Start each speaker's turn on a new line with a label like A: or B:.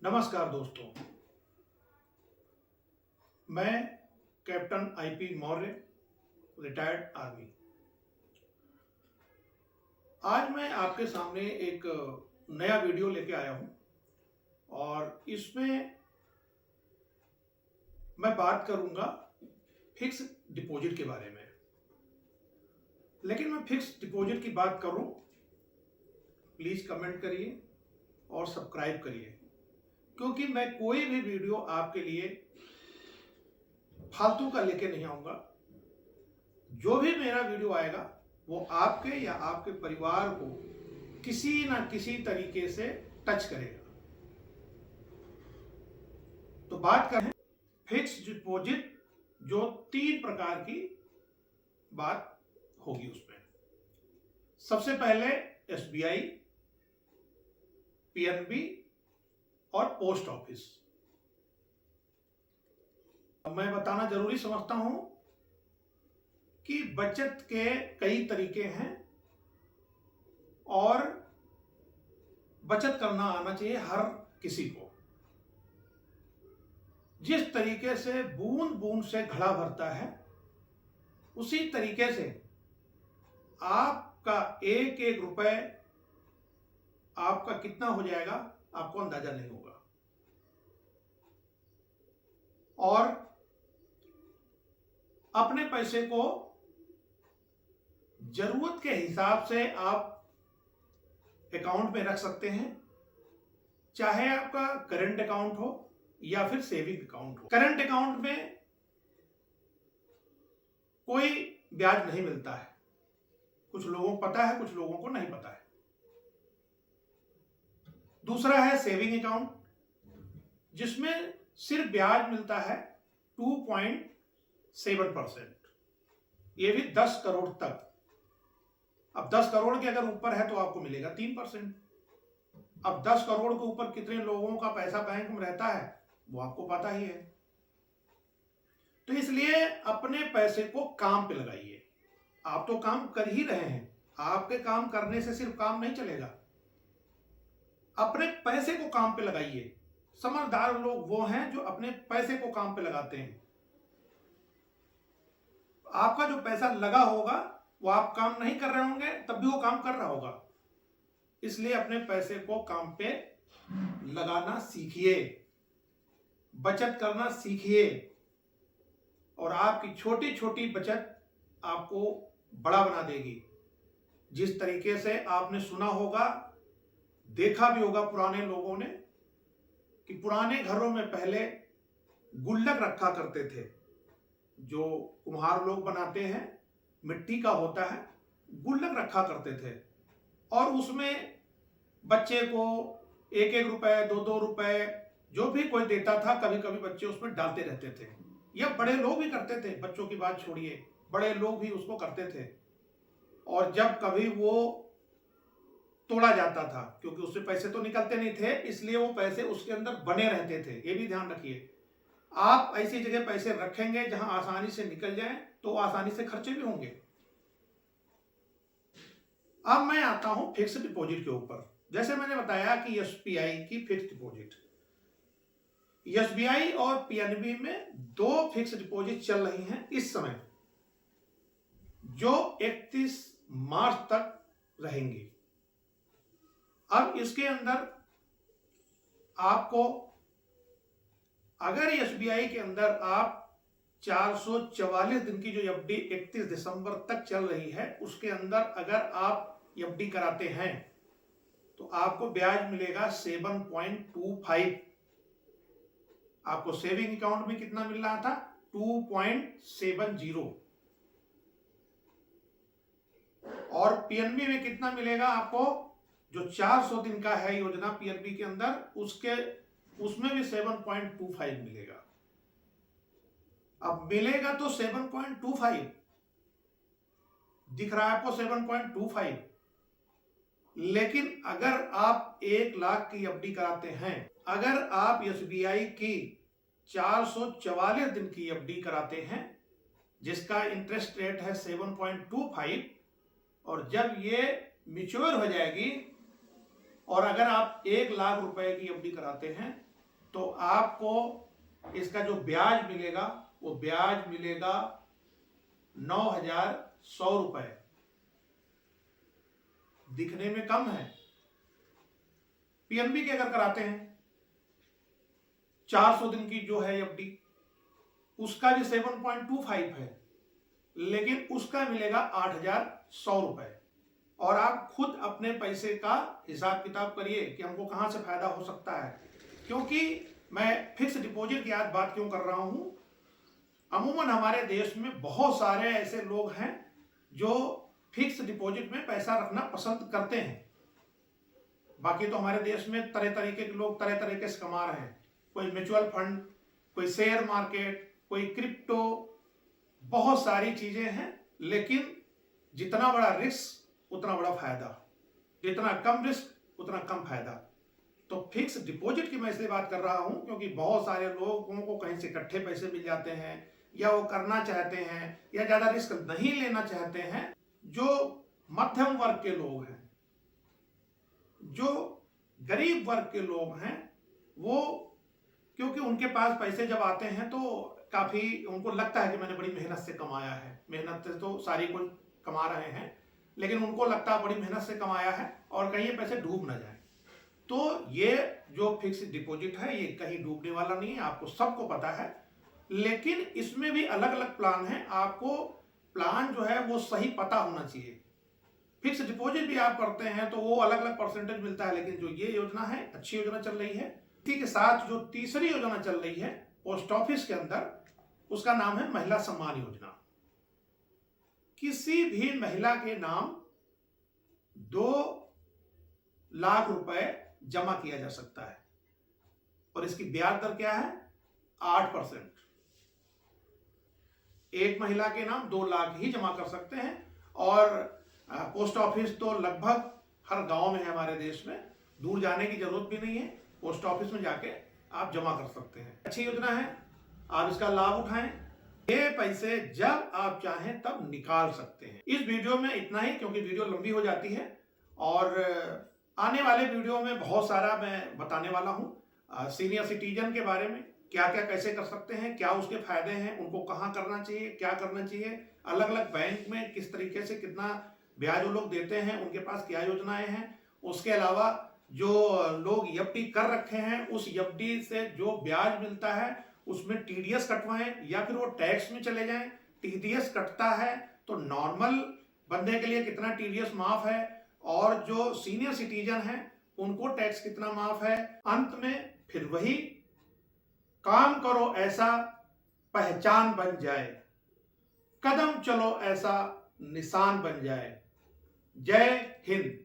A: नमस्कार दोस्तों, मैं captain IP Maurya, retired army. आज मैं आपके सामने एक नया वीडियो लेके आया हूं और इसमें मैं बात करूंगा फिक्स डिपॉजिट के बारे में। लेकिन मैं फिक्स डिपॉजिट की बात करूं, प्लीज कमेंट करिए और सब्सक्राइब करिए, क्योंकि मैं कोई भी वीडियो आपके लिए फालतू का लेके नहीं आऊंगा। जो भी मेरा वीडियो आएगा वो आपके या आपके परिवार को किसी ना किसी तरीके से टच करेगा। तो बात करें फिक्स डिपॉजिट, जो 3 प्रकार की बात होगी उसमें। सबसे पहले एसबीआई, पीएनबी और पोस्ट ऑफिस। मैं बताना जरूरी समझता हूं कि बचत के कई तरीके हैं और बचत करना आना चाहिए हर किसी को। जिस तरीके से बूंद बूंद से घड़ा भरता है, उसी तरीके से आपका एक एक रुपए आपका कितना हो जाएगा आपको अंदाजा नहीं होगा। और अपने पैसे को जरूरत के हिसाब से आप अकाउंट में रख सकते हैं, चाहे आपका करंट अकाउंट हो या फिर सेविंग अकाउंट हो। करंट अकाउंट में कोई ब्याज नहीं मिलता है, कुछ लोगों को पता है, कुछ लोगों को नहीं पता है। दूसरा है सेविंग अकाउंट, जिसमें सिर्फ ब्याज मिलता है 2.7%, ये भी 10 करोड़ तक। अब 10 करोड़ के अगर ऊपर है तो आपको मिलेगा 3%। अब 10 करोड़ के ऊपर कितने लोगों का पैसा बैंक में रहता है वो आपको पता ही है। तो इसलिए अपने पैसे को काम पे लगाइए। आप तो काम कर ही रहे हैं, आपके काम करने से सिर्फ काम नहीं चलेगा, अपने पैसे को काम पे लगाइए। समझदार लोग वो हैं जो अपने पैसे को काम पे लगाते हैं। आपका जो पैसा लगा होगा वो आप काम नहीं कर रहे होंगे तब भी वो काम कर रहा होगा। इसलिए अपने पैसे को काम पे लगाना सीखिए, बचत करना सीखिए, और आपकी छोटी छोटी बचत आपको बड़ा बना देगी। जिस तरीके से आपने सुना होगा, देखा भी होगा पुराने लोगों ने, कि पुराने घरों में पहले गुल्लक रखा करते थे। जो कुम्हार लोग बनाते हैं, मिट्टी का होता है, गुल्लक रखा करते थे और उसमें बच्चे को 1-1 रुपए 2-2 रुपए जो भी कोई देता था, कभी कभी बच्चे उसमें डालते रहते थे, या बड़े लोग भी करते थे। बच्चों की बात छोड़िए, बड़े लोग भी उसको करते थे। और जब कभी वो तोड़ा जाता था, क्योंकि उससे पैसे तो निकलते नहीं थे, इसलिए वो पैसे उसके अंदर बने रहते थे। ये भी ध्यान रखिए, आप ऐसी जगह पैसे रखेंगे जहां आसानी से निकल जाए तो आसानी से खर्चे भी होंगे। अब मैं आता हूं फिक्स डिपॉजिट के ऊपर। जैसे मैंने बताया कि एसबीआई की फिक्स डिपॉजिट, एसबीआई और पीएनबी में 2 फिक्स डिपॉजिट चल रही हैं इस समय, जो 31 मार्च तक रहेंगी। अब इसके अंदर आपको, अगर एसबीआई के अंदर आप 444 दिन की जो एफडी 31 दिसंबर तक चल रही है, उसके अंदर अगर आप एफडी कराते हैं तो आपको ब्याज मिलेगा 7.25। आपको सेविंग अकाउंट में कितना मिल रहा था? 2.70। और पीएनबी में कितना मिलेगा आपको? जो 400 दिन का है योजना पीएनबी के अंदर, उसमें भी 7.25 मिलेगा। अब मिलेगा तो 7.25 दिख रहा है आपको, 7.25। लेकिन अगर आप 1 लाख की एफडी कराते हैं, अगर आप एसबीआई की 444 दिन की एफडी कराते हैं, जिसका इंटरेस्ट रेट है 7.25, और जब ये मैच्योर हो जाएगी, और अगर आप 1 लाख रुपए की एफडी कराते हैं तो आपको इसका जो ब्याज मिलेगा वो ब्याज मिलेगा 9,100 रुपए। दिखने में कम है। पीएनबी के अगर कराते हैं 400 दिन की जो है एफडी, उसका भी 7.25 है, लेकिन उसका मिलेगा 8,100 रुपए। और आप खुद अपने पैसे का हिसाब किताब करिए कि हमको कहां से फायदा हो सकता है। क्योंकि मैं फिक्स डिपॉजिट की आज बात क्यों कर रहा हूं, अमूमन हमारे देश में बहुत सारे ऐसे लोग हैं जो फिक्स डिपॉजिट में पैसा रखना पसंद करते हैं। बाकी तो हमारे देश में तरह तरीके के लोग तरह तरीके से कमा रहे हैं। कोई म्यूचुअल फंड, कोई शेयर मार्केट, कोई क्रिप्टो, बहुत सारी चीजें हैं। लेकिन जितना बड़ा रिस्क उतना बड़ा फायदा, जितना कम रिस्क उतना कम फायदा। तो फिक्स डिपॉजिट की मैं इसलिए बात कर रहा हूं क्योंकि बहुत सारे लोगों को कहीं से इकट्ठे पैसे मिल जाते हैं, या वो करना चाहते हैं, या ज्यादा रिस्क नहीं लेना चाहते हैं। जो मध्यम वर्ग के लोग हैं, जो गरीब वर्ग के लोग हैं, वो क्योंकि उनके पास पैसे जब आते हैं तो काफी उनको लगता है कि मैंने बड़ी मेहनत से कमाया है। मेहनत से तो सारी कोई कमा रहे हैं, लेकिन उनको लगता है बड़ी मेहनत से कमाया है और कहीं ये पैसे डूब ना जाए। तो ये जो फिक्स डिपॉजिट है ये कहीं डूबने वाला नहीं है, आपको सबको पता है। लेकिन इसमें भी अलग अलग प्लान है। आपको प्लान जो है वो सही पता होना चाहिए। फिक्स डिपॉजिट भी आप करते हैं तो वो अलग अलग परसेंटेज मिलता है, लेकिन जो ये योजना है अच्छी योजना चल रही है। इसी के साथ जो तीसरी योजना चल रही है पोस्ट ऑफिस के अंदर, उसका नाम है महिला सम्मान योजना। किसी भी महिला के नाम 2 लाख रुपए जमा किया जा सकता है और इसकी ब्याज दर क्या है? 8%। एक महिला के नाम 2 लाख ही जमा कर सकते हैं। और पोस्ट ऑफिस तो लगभग हर गांव में है हमारे देश में, दूर जाने की जरूरत भी नहीं है। पोस्ट ऑफिस में जाके आप जमा कर सकते हैं। अच्छी योजना है, आप इसका लाभ उठाएं। ये पैसे जब आप चाहें तब निकाल सकते हैं। इस वीडियो में इतना ही, क्योंकि वीडियो लंबी हो जाती है और आने वाले वीडियो में बहुत सारा मैं बताने वाला हूं। सीनियर सिटीजन के बारे में क्या क्या कैसे कर सकते हैं, क्या उसके फायदे हैं, उनको कहां करना चाहिए, क्या करना चाहिए, अलग अलग बैंक में किस तरीके से कितना ब्याज वो लोग देते हैं, उनके पास क्या योजनाएं हैं। उसके अलावा जो लोग एफडी कर रखे हैं, उस एफडी से जो ब्याज मिलता है उसमें टीडीएस कटवाएं या फिर वो टैक्स में चले जाएं। टीडीएस कटता है तो नॉर्मल बंदे के लिए कितना टीडीएस माफ है, और जो सीनियर सिटीजन है उनको टैक्स कितना माफ है। अंत में फिर वही, काम करो ऐसा पहचान बन जाए, कदम चलो ऐसा निशान बन जाए। जय हिंद।